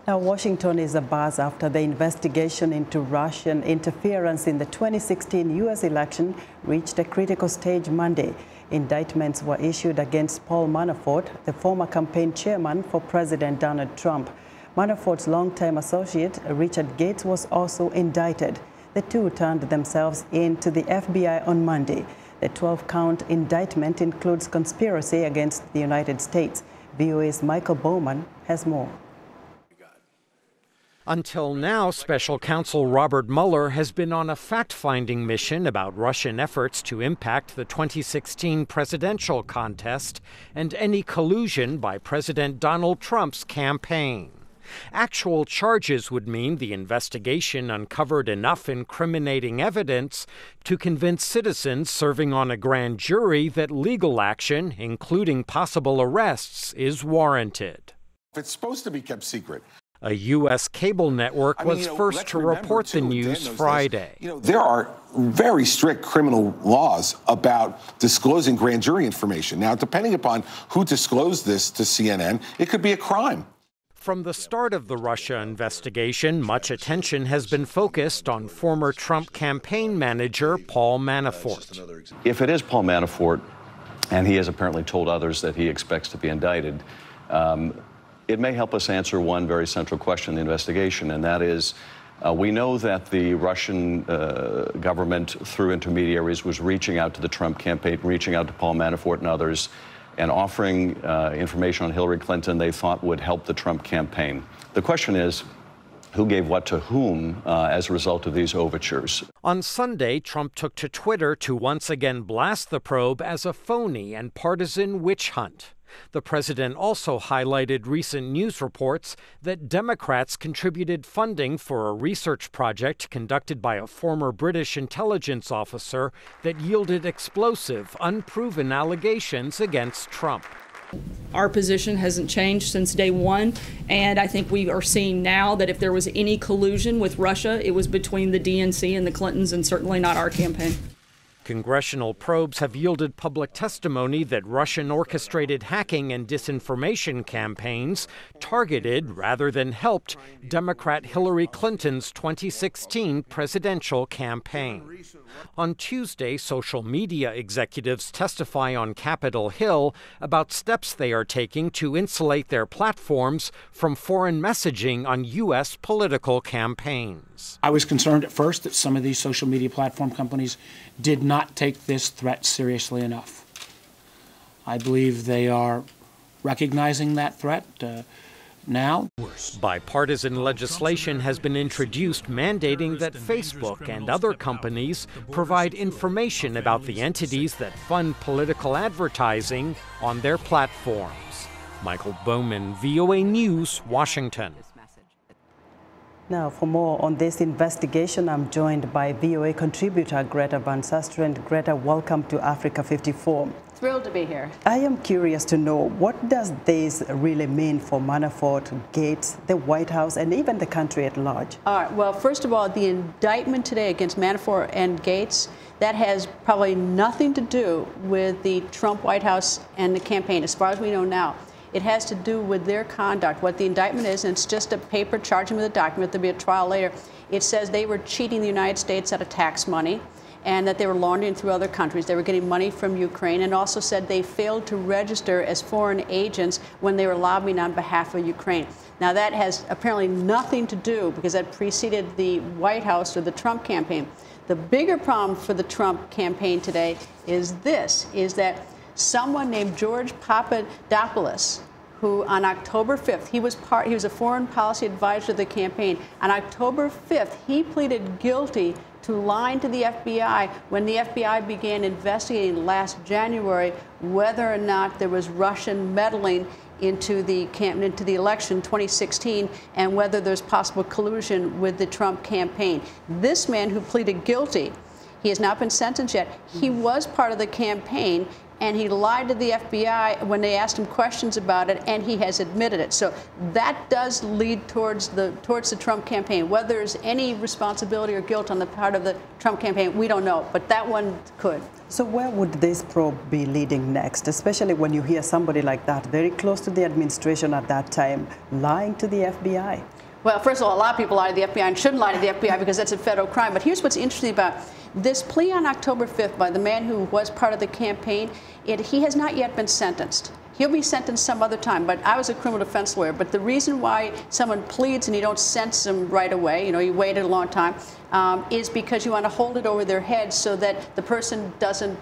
Now, Washington is abuzz after the investigation into Russian interference in the 2016 U.S. election reached a critical stage Monday. Indictments were issued against Paul Manafort, the former campaign chairman for President Donald Trump. Manafort's longtime associate, Richard Gates, was also indicted. The two turned themselves in to the FBI on Monday. The 12-count indictment includes conspiracy against the United States. VOA's Michael Bowman has more. Until now, special counsel Robert Mueller has been on a fact-finding mission about Russian efforts to impact the 2016 presidential contest and any collusion by President Donald Trump's campaign. Actual charges would mean the investigation uncovered enough incriminating evidence to convince citizens serving on a grand jury that legal action, including possible arrests, is warranted. It's supposed to be kept secret. A U.S. cable network was first to report the news Friday. There are very strict criminal laws about disclosing grand jury information. Now, depending upon who disclosed this to CNN, it could be a crime. From the start of the Russia investigation, much attention has been focused on former Trump campaign manager Paul Manafort. If it is Paul Manafort, and he has apparently told others that he expects to be indicted, it may help us answer one very central question in the investigation, and that is, we know that the Russian government, through intermediaries, was reaching out to the Trump campaign, reaching out to Paul Manafort and others, and offering information on Hillary Clinton they thought would help the Trump campaign. The question is, who gave what to whom as a result of these overtures? On Sunday, Trump took to Twitter to once again blast the probe as a phony and partisan witch hunt. The president also highlighted recent news reports that Democrats contributed funding for a research project conducted by a former British intelligence officer that yielded explosive, unproven allegations against Trump. Our position hasn't changed since day one, and I think we are seeing now that if there was any collusion with Russia, it was between the DNC and the Clintons, and certainly not our campaign. Congressional probes have yielded public testimony that Russian-orchestrated hacking and disinformation campaigns targeted rather than helped Democrat Hillary Clinton's 2016 presidential campaign. On Tuesday, social media executives testify on Capitol Hill about steps they are taking to insulate their platforms from foreign messaging on U.S. political campaigns. I was concerned at first that some of these social media platform companies did not take this threat seriously enough. I believe they are recognizing that threat now. Bipartisan legislation has been introduced mandating that Facebook and other companies provide information about the entities that fund political advertising on their platforms. Michael Bowman, VOA News, Washington. Now, for more on this investigation, I'm joined by VOA contributor Greta van Susteren. Greta, welcome to Africa 54. Thrilled to be here. I am curious to know, what does this really mean for Manafort, Gates, the White House, and even the country at large? All right, well, first of all, the indictment today against Manafort and Gates, that has probably nothing to do with the Trump White House and the campaign, as far as we know now. It has to do with their conduct. What the indictment is, and it's just a paper charging with a document. There'll be a trial later. It says they were cheating the United States out of tax money and that they were laundering through other countries. They were getting money from Ukraine, and also said they failed to register as foreign agents when they were lobbying on behalf of Ukraine. Now, that has apparently nothing to do, because that preceded the White House or the Trump campaign. The bigger problem for the Trump campaign today is this, is that someone named George Papadopoulos, who on October 5th, he was a foreign policy advisor to the campaign. On October 5th, he pleaded guilty to lying to the FBI when the FBI began investigating last January whether or not there was Russian meddling into the election 2016 and whether there's possible collusion with the Trump campaign. This man who pleaded guilty, he has not been sentenced yet. He was part of the campaign and he lied to the FBI when they asked him questions about it, and he has admitted it. So that does lead towards the Trump campaign. Whether there's any responsibility or guilt on the part of the Trump campaign, we don't know, but that one could. So where would this probe be leading next, especially when you hear somebody like that, very close to the administration at that time, lying to the FBI? Well, first of all, a lot of people lie to the FBI and shouldn't lie to the FBI because that's a federal crime. But here's what's interesting about this plea on October 5th by the man who was part of the campaign. He has not yet been sentenced. He'll be sentenced some other time, but I was a criminal defense lawyer. But the reason why someone pleads and you don't sentence them right away, you waited a long time, is because you want to hold it over their heads so that the person doesn't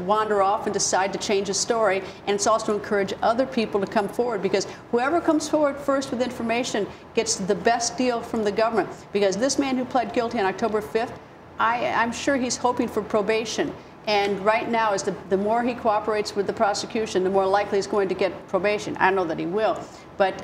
wander off and decide to change a story. And it's also to encourage other people to come forward, because whoever comes forward first with information gets the best deal from the government. Because this man who pled guilty on October 5th, I'm sure he's hoping for probation. And right now, is the more he cooperates with the prosecution, the more likely he's going to get probation. I don't know that he will, but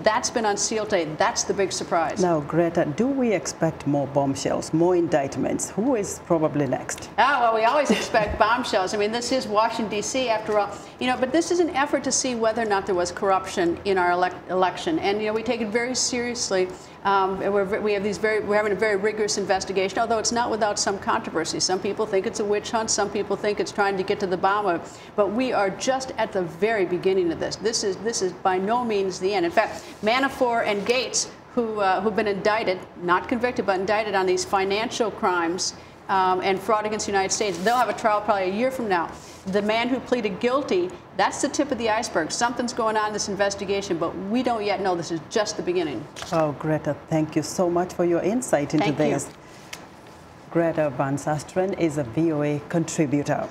that's been unsealed today. That's the big surprise. Now, Greta, do we expect more bombshells, more indictments? Who is probably next? Well, we always expect bombshells. I mean, this is Washington, D.C., after all. But this is an effort to see whether or not there was corruption in our election. And, we take it very seriously. We're having a very rigorous investigation, although it's not without some controversy. Some people think it's a witch hunt. Some people think it's trying to get to the bottom of it. But we are just at the very beginning of this. This is by no means the end. In fact, Manafort and Gates, who've been indicted, not convicted, but indicted on these financial crimes and fraud against the United States, they'll have a trial probably a year from now. The man who pleaded guilty, that's the tip of the iceberg. Something's going on in this investigation, but we don't yet know. This is just the beginning. Oh, Greta, thank you so much for your insight into this. Greta Van Susteren is a VOA contributor.